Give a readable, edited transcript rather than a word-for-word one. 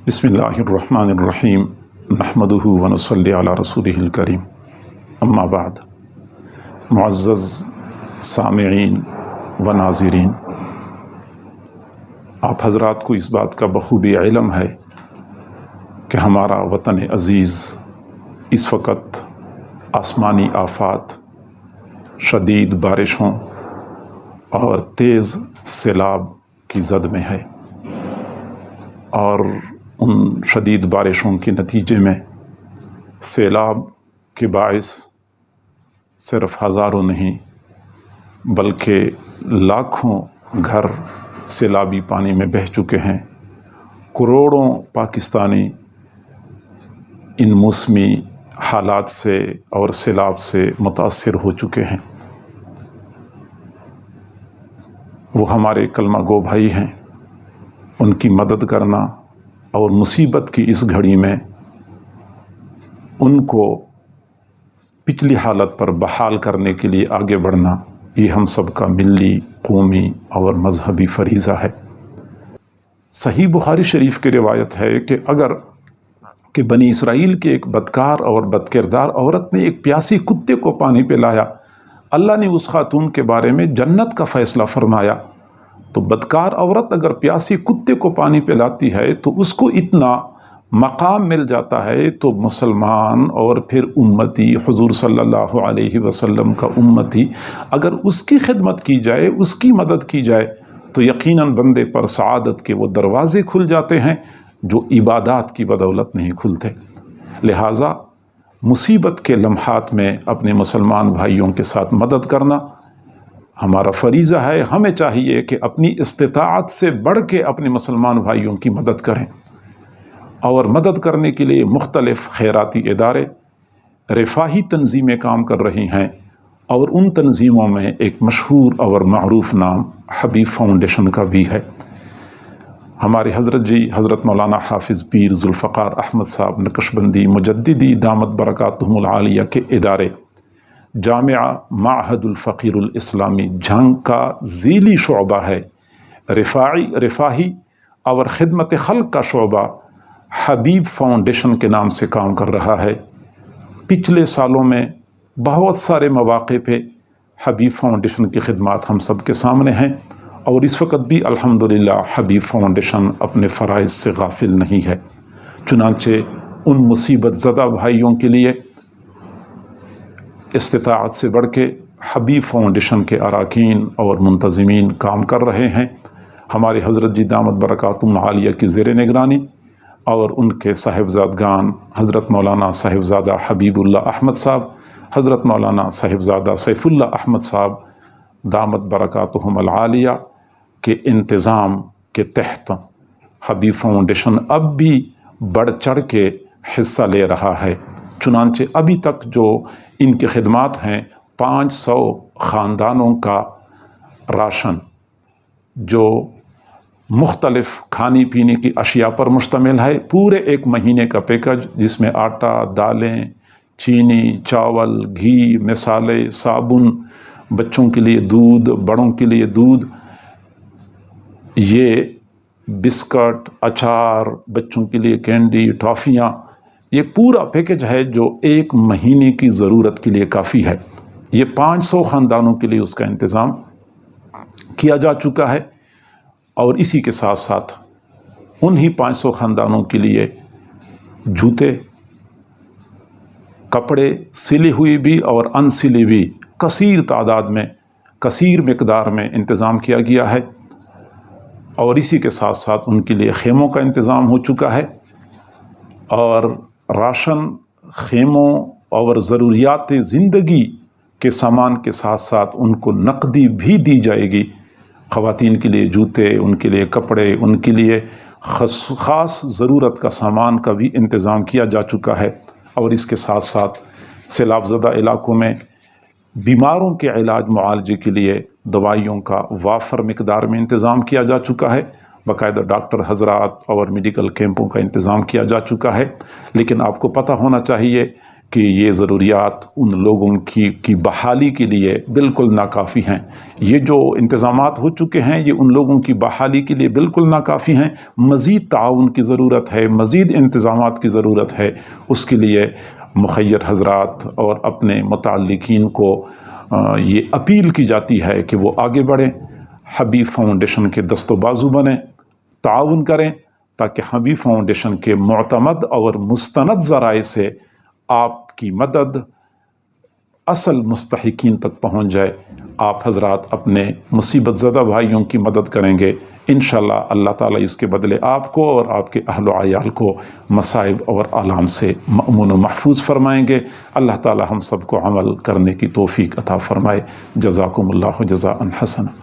بسم اللہ الرحمن الرحیم نحمدہ ونصلی علی رسولہ الکریم اما بعد۔ معزز سامعین و ناظرین، آپ حضرات کو اس بات کا بخوبی علم ہے کہ ہمارا وطن عزیز اس وقت آسمانی آفات، شدید بارشوں اور تیز سیلاب کی زد میں ہے، اور ان شدید بارشوں کے نتیجے میں سیلاب کے باعث صرف ہزاروں نہیں بلکہ لاکھوں گھر سیلابی پانی میں بہہ چکے ہیں۔ کروڑوں پاکستانی ان موسمی حالات سے اور سیلاب سے متاثر ہو چکے ہیں۔ وہ ہمارے کلمہ گو بھائی ہیں، ان کی مدد کرنا اور مصیبت کی اس گھڑی میں ان کو پچھلی حالت پر بحال کرنے کے لیے آگے بڑھنا، یہ ہم سب کا ملی، قومی اور مذہبی فریضہ ہے۔ صحیح بخاری شریف کی روایت ہے کہ بنی اسرائیل کے ایک بدکار اور بدکردار عورت نے ایک پیاسی کتے کو پانی پلایا، اللہ نے اس خاتون کے بارے میں جنت کا فیصلہ فرمایا۔ تو بدکار عورت اگر پیاسی کتے کو پانی پلاتی ہے تو اس کو اتنا مقام مل جاتا ہے، تو مسلمان اور پھر امتی، حضور صلی اللہ علیہ وسلم کا امتی، اگر اس کی خدمت کی جائے، اس کی مدد کی جائے تو یقیناً بندے پر سعادت کے وہ دروازے کھل جاتے ہیں جو عبادات کی بدولت نہیں کھلتے۔ لہٰذا مصیبت کے لمحات میں اپنے مسلمان بھائیوں کے ساتھ مدد کرنا ہمارا فریضہ ہے۔ ہمیں چاہیے کہ اپنی استطاعت سے بڑھ کے اپنے مسلمان بھائیوں کی مدد کریں، اور مدد کرنے کے لیے مختلف خیراتی ادارے، رفاہی تنظیمیں کام کر رہی ہیں، اور ان تنظیموں میں ایک مشہور اور معروف نام حبیب فاؤنڈیشن کا بھی ہے۔ ہمارے حضرت مولانا حافظ پیر ذوالفقار احمد صاحب نقشبندی مجددی دامت برکاتہم العالیہ کے ادارے جامعہ معہد الفقیر الاسلامی جھنگ کا ذیلی شعبہ ہے، رفاہی اور خدمت خلق کا شعبہ حبیب فاؤنڈیشن کے نام سے کام کر رہا ہے۔ پچھلے سالوں میں بہت سارے مواقع پہ حبیب فاؤنڈیشن کی خدمات ہم سب کے سامنے ہیں، اور اس وقت بھی الحمدللہ حبیب فاؤنڈیشن اپنے فرائض سے غافل نہیں ہے۔ چنانچہ ان مصیبت زدہ بھائیوں کے لیے استطاعت سے بڑھ کے حبیب فاؤنڈیشن کے اراکین اور منتظمین کام کر رہے ہیں۔ ہمارے حضرت دامت برکاتہم العالیہ کی زیر نگرانی اور ان کے صاحبزادگان حضرت مولانا صاحبزادہ حبیب اللہ احمد صاحب، حضرت مولانا صاحبزادہ سیف اللہ احمد صاحب دامت برکاتہم العالیہ کے انتظام کے تحت حبیب فاؤنڈیشن اب بھی بڑھ چڑھ کے حصہ لے رہا ہے۔ چنانچہ ابھی تک جو ان کی خدمات ہیں، 500 خاندانوں کا راشن جو مختلف کھانے پینے کی اشیاء پر مشتمل ہے، پورے ایک مہینے کا پیکج جس میں آٹا، دالیں، چینی، چاول، گھی، مسالے، صابن، بچوں کے لیے دودھ، بڑوں کے لیے دودھ، یہ بسکٹ، اچار، بچوں کے لیے کینڈی، ٹافیاں، یہ پورا پیکج ہے جو ایک مہینے کی ضرورت کے لیے کافی ہے۔ یہ 500 خاندانوں کے لیے اس کا انتظام کیا جا چکا ہے، اور اسی کے ساتھ ساتھ انہی 500 خاندانوں کے لیے جوتے، کپڑے سلی ہوئی بھی اور ان سلی بھی کثیر تعداد میں، کثیر مقدار میں انتظام کیا گیا ہے، اور اسی کے ساتھ ساتھ ان کے لیے خیموں کا انتظام ہو چکا ہے، اور راشن، خیموں اور ضروریات زندگی کے سامان کے ساتھ ساتھ ان کو نقدی بھی دی جائے گی۔ خواتین کے لیے جوتے، ان کے لیے کپڑے، ان کے لیے خاص ضرورت کا سامان کا بھی انتظام کیا جا چکا ہے، اور اس کے ساتھ ساتھ سیلاب زدہ علاقوں میں بیماروں کے علاج معالجے کے لیے دوائیوں کا وافر مقدار میں انتظام کیا جا چکا ہے، باقاعدہ ڈاکٹر حضرات اور میڈیکل کیمپوں کا انتظام کیا جا چکا ہے۔ لیکن آپ کو پتہ ہونا چاہیے کہ یہ ضروریات ان لوگوں کی بحالی کے لیے بالکل ناکافی ہیں۔ یہ جو انتظامات ہو چکے ہیں یہ ان لوگوں کی بحالی کے لیے بالکل ناکافی ہیں، مزید تعاون کی ضرورت ہے، مزید انتظامات کی ضرورت ہے۔ اس کے لیے مخیر حضرات اور اپنے متعلقین کو یہ اپیل کی جاتی ہے کہ وہ آگے بڑھیں، حبیب فاؤنڈیشن کے دست و بازو بنیں، تعاون کریں، تاکہ حبیب فاؤنڈیشن کے معتمد اور مستند ذرائع سے آپ کی مدد اصل مستحقین تک پہنچ جائے۔ آپ حضرات اپنے مصیبت زدہ بھائیوں کی مدد کریں گے، انشاءاللہ اللہ تعالیٰ اس کے بدلے آپ کو اور آپ کے اہل و عیال کو مصائب اور آلام سے مأمون و محفوظ فرمائیں گے۔ اللہ تعالیٰ ہم سب کو عمل کرنے کی توفیق عطا فرمائے۔ جزاکم اللہ جزاء حسنا۔